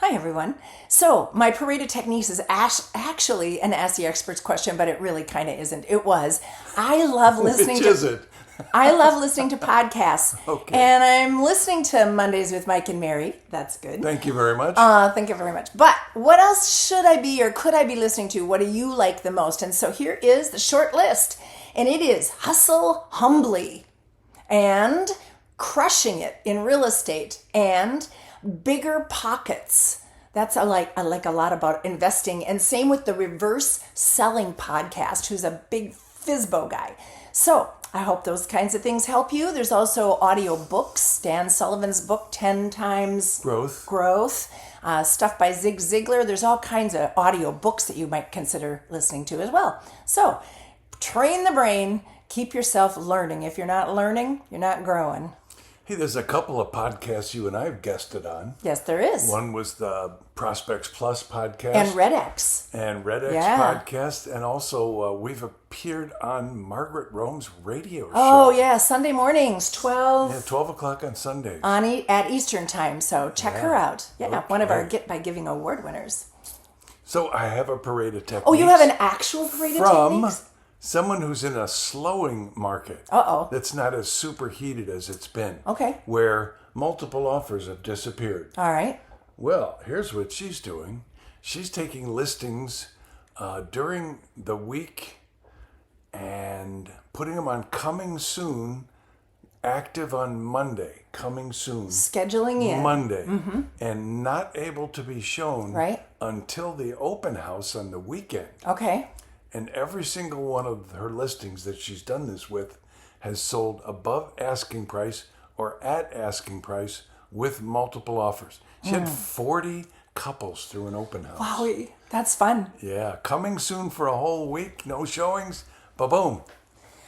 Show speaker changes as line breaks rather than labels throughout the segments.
Hi, everyone. So, my parade of techniques is actually an Ask the Experts question, but it really kind of isn't. It was. I love listening
Which is it?
I love listening to podcasts.
Okay.
And I'm listening to Mondays with Mike and Mary. That's good.
Thank you very much.
Thank you very much. But what else should I be or could I be listening to? What do you like the most? And so here is the short list. And it is Hustle Humbly and Crushing It in Real Estate and Bigger Pockets. That's I like a lot about investing. And same with the Reverse Selling Podcast, who's a big FISBO guy. So I hope those kinds of things help you. There's also audio books. Dan Sullivan's book, 10 Times Growth. Stuff by Zig Ziglar. There's all kinds of audio books that you might consider listening to as well. So train the brain. Keep yourself learning. If you're not learning, you're not growing.
Hey, there's a couple of podcasts you and I have guested on.
Yes, there is.
One was the Prospects Plus podcast.
And Red X.
Podcast. And also we've appeared on Margaret Rome's radio show.
Oh, yeah. Sunday mornings, 12.
Yeah, 12 o'clock on Sundays.
At Eastern time. So check her out. Yeah,
Okay.
One of our Get by Giving award winners.
So I have a parade of techniques.
Oh, you have an actual parade of techniques?
From someone who's in a slowing market.
Uh-oh.
That's not as superheated as it's been.
Okay.
Where multiple offers have disappeared.
All right.
Well, here's what she's doing. She's taking listings during the week and putting them on coming soon, active on Monday, coming soon.
Scheduling in.
Monday. Mm-hmm. And not able to be shown
right.
until the open house on the weekend.
Okay.
And every single one of her listings that she's done this with has sold above asking price or at asking price with multiple offers. She had 40 couples through an open house.
Wow, that's fun.
Yeah, coming soon for a whole week, no showings, ba-boom.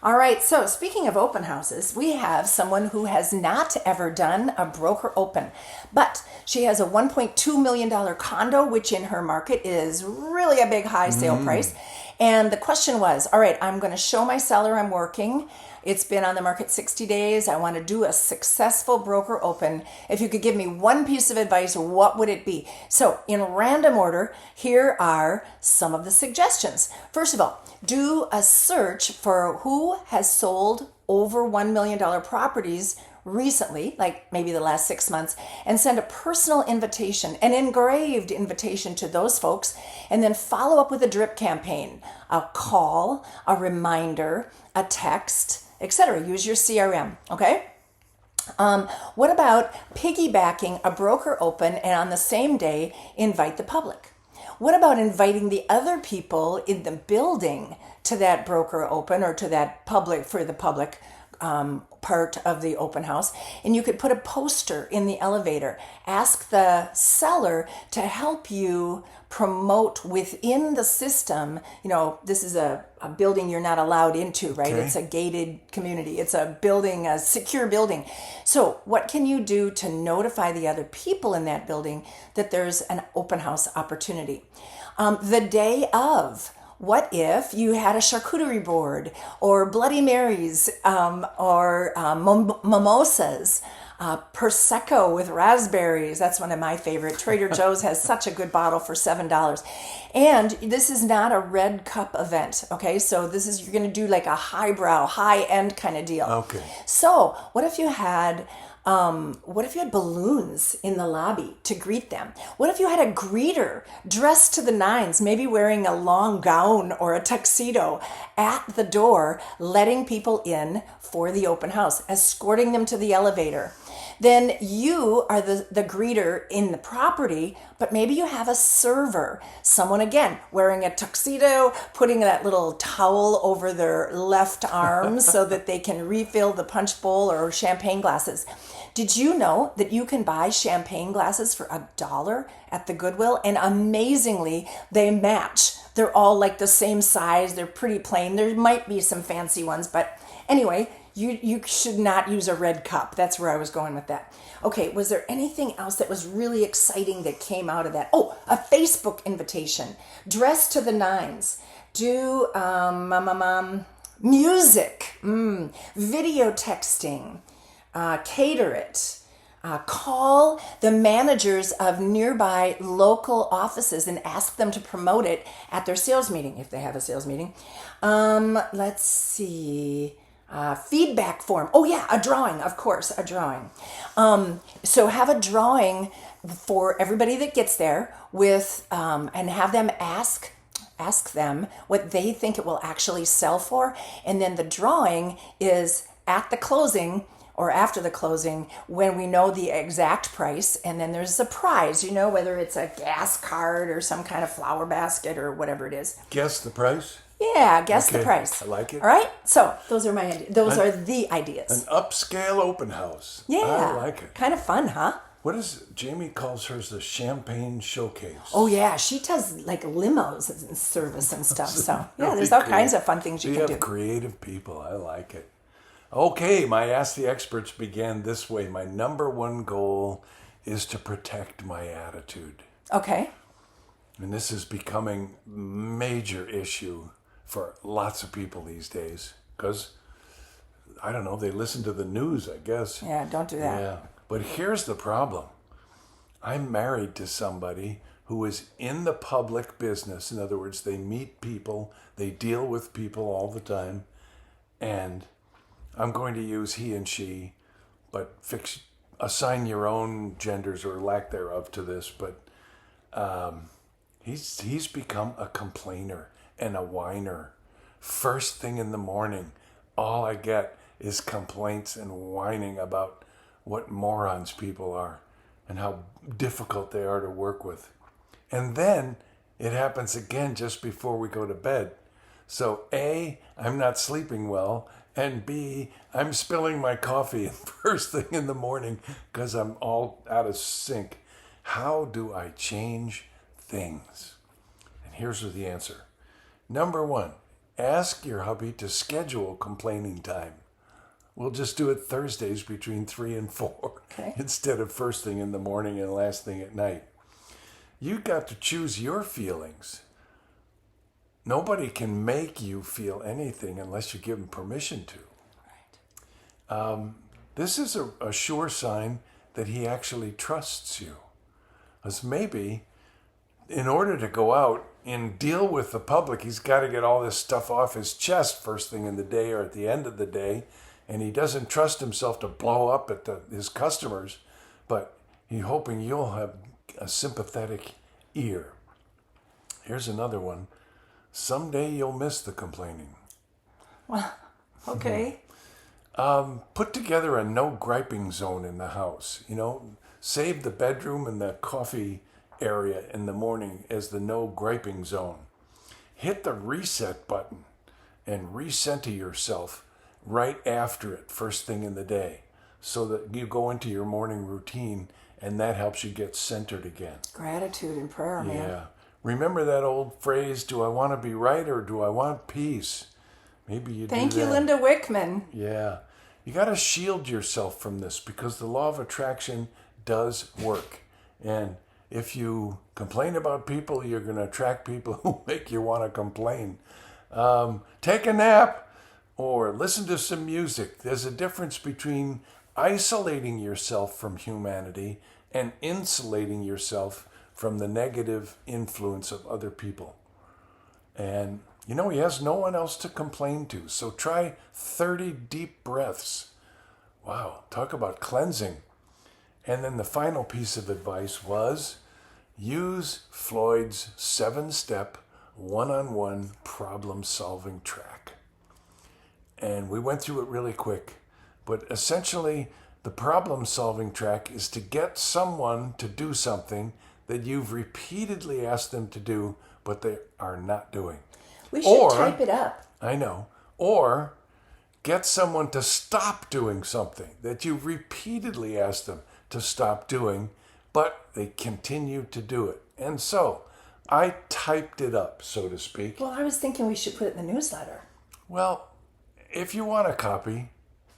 All right, so speaking of open houses, we have someone who has not ever done a broker open, but she has a $1.2 million condo, which in her market is really a big high sale price. And the question was, all right, I'm going to show my seller I'm working. It's been on the market 60 days. I want to do a successful broker open. If you could give me one piece of advice, what would it be? So in random order, here are some of the suggestions. First of all, do a search for who has sold over $1 million properties recently, like maybe the last 6 months, and send a personal invitation, an engraved invitation to those folks, and then follow up with a drip campaign, a call, a reminder, a text, etc. Use your CRM, okay? What about piggybacking a broker open and on the same day invite the public? What about inviting the other people in the building to that broker open or to that public for the public part of the open house, and you could put a poster in the elevator. Ask the seller to help you promote within the system. You know, this is a building you're not allowed into, right?
Okay.
It's a gated community. It's a building, a secure building. So what can you do to notify the other people in that building that there's an open house opportunity? The day of, what if you had a charcuterie board or Bloody Marys or mimosas, Prosecco with raspberries? That's one of my favorite. Trader Joe's has such a good bottle for $7. And this is not a red cup event, okay? So this is, you're going to do like a highbrow, high-end kind of deal.
Okay.
So what if you had balloons in the lobby to greet them? What if you had a greeter dressed to the nines, maybe wearing a long gown or a tuxedo at the door, letting people in for the open house, escorting them to the elevator? Then you are the greeter in the property, but maybe you have a server, someone again wearing a tuxedo, putting that little towel over their left arm so that they can refill the punch bowl or champagne glasses. Did you know that you can buy champagne glasses for $1 at the Goodwill? And amazingly, they match. They're all like the same size. They're pretty plain. There might be some fancy ones, but anyway, you should not use a red cup. That's where I was going with that. Okay, was there anything else that was really exciting that came out of that? Oh, a Facebook invitation. Dress to the nines. Do music, video texting, cater it, call the managers of nearby local offices and ask them to promote it at their sales meeting, if they have a sales meeting. Let's see. Feedback form. Oh yeah, a drawing, of course, a drawing. So have a drawing for everybody that gets there with, and have them ask them what they think it will actually sell for, and then the drawing is at the closing or after the closing when we know the exact price, and then there's a prize, whether it's a gas card or some kind of flower basket or whatever it is.
Guess the price?
Yeah, guess the price.
I like it.
All right, so those are the ideas.
An upscale open house.
Yeah,
I like it.
Kind of fun, huh?
What is Jamie calls hers the champagne showcase?
Oh yeah, she does like limos and service and stuff. So yeah, there's all kinds of fun things you can do.
Creative people. I like it. Okay, my Ask the Experts began this way. My number one goal is to protect my attitude.
Okay.
And this is becoming a major issue for lots of people these days because, I don't know, they listen to the news, I guess.
Yeah, don't do that.
Yeah, but here's the problem. I'm married to somebody who is in the public business. In other words, they meet people, they deal with people all the time, and I'm going to use he and she, but assign your own genders or lack thereof to this, but he's become a complainer and a whiner. First thing in the morning, all I get is complaints and whining about what morons people are and how difficult they are to work with. And then it happens again just before we go to bed. So A, I'm not sleeping well, and B, I'm spilling my coffee first thing in the morning because I'm all out of sync. How do I change things? And here's the answer. Number one, ask your hubby to schedule complaining time. We'll just do it Thursdays between 3 and 4 instead of first thing in the morning and last thing at night. You got to choose your feelings. Nobody can make you feel anything unless you give them permission to. Right. This is a sure sign that he actually trusts you. Because maybe in order to go out and deal with the public, he's got to get all this stuff off his chest first thing in the day or at the end of the day. And he doesn't trust himself to blow up at his customers, but he's hoping you'll have a sympathetic ear. Here's another one. Someday you'll miss the complaining.
Well, okay.
Put together a no griping zone in the house. Save the bedroom and the coffee area in the morning as the no griping zone. Hit the reset button and recenter yourself right after it, first thing in the day, so that you go into your morning routine and that helps you get centered again.
Gratitude and prayer, man.
Yeah. Remember that old phrase, do I want to be right or do I want peace? Maybe you do that.
Thank you, Linda Wickman.
Yeah. You got to shield yourself from this because the law of attraction does work. And if you complain about people, you're going to attract people who make you want to complain. Take a nap or listen to some music. There's a difference between isolating yourself from humanity and insulating yourself from the negative influence of other people. And, he has no one else to complain to. So try 30 deep breaths. Wow, talk about cleansing. And then the final piece of advice was use Floyd's 7-step one-on-one problem-solving track. And we went through it really quick. But essentially, the problem-solving track is to get someone to do something that you've repeatedly asked them to do, but they are not doing.
We should type it up.
I know. Or get someone to stop doing something that you've repeatedly asked them to stop doing, but they continue to do it. And so I typed it up, so to speak.
Well, I was thinking we should put it in the newsletter.
Well, if you want a copy,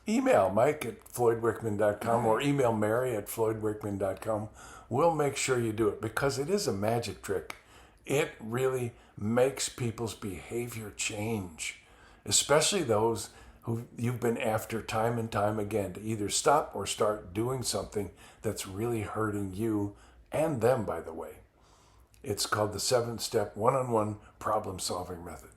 email Mike at floydwickman.com or email Mary at floydwickman.com. We'll make sure you do it because it is a magic trick. It really makes people's behavior change, especially those who you've been after time and time again to either stop or start doing something that's really hurting you and them, by the way. It's called the 7-step one-on-one problem-solving method.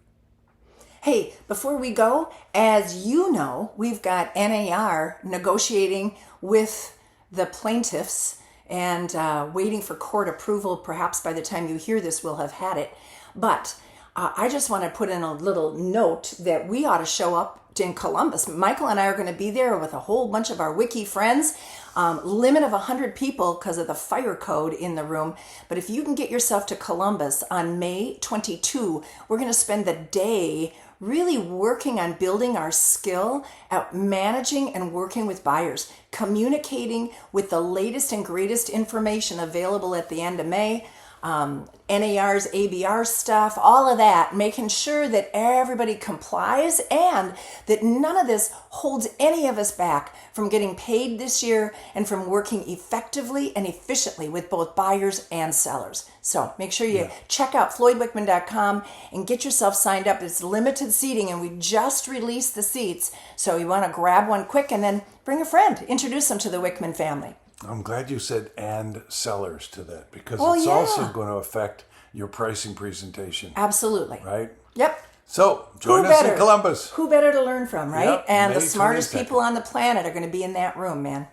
Hey, before we go, as you know, we've got NAR negotiating with the plaintiffs and waiting for court approval. Perhaps by the time you hear this, we'll have had it. But I just want to put in a little note that we ought to show up in Columbus. Michael and I are going to be there with a whole bunch of our Wiki friends. Limit of 100 people because of the fire code in the room. But if you can get yourself to Columbus on May 22, we're going to spend the day really working on building our skill at managing and working with buyers, communicating with the latest and greatest information available at the end of May, NAR's ABR stuff, all of that, making sure that everybody complies and that none of this holds any of us back from getting paid this year and from working effectively and efficiently with both buyers and sellers. So make sure you check out floydwickman.com and get yourself signed up. It's limited seating and we just released the seats. So you want to grab one quick and then bring a friend, introduce them to the Wickman family.
I'm glad you said "and sellers" to that because it's also going to affect your pricing presentation.
Absolutely.
Right?
Yep.
So join us in Columbus.
Who better to learn from, right?
Yep,
and
May
the smartest
22nd.
people on the planet are going to be in that room, man.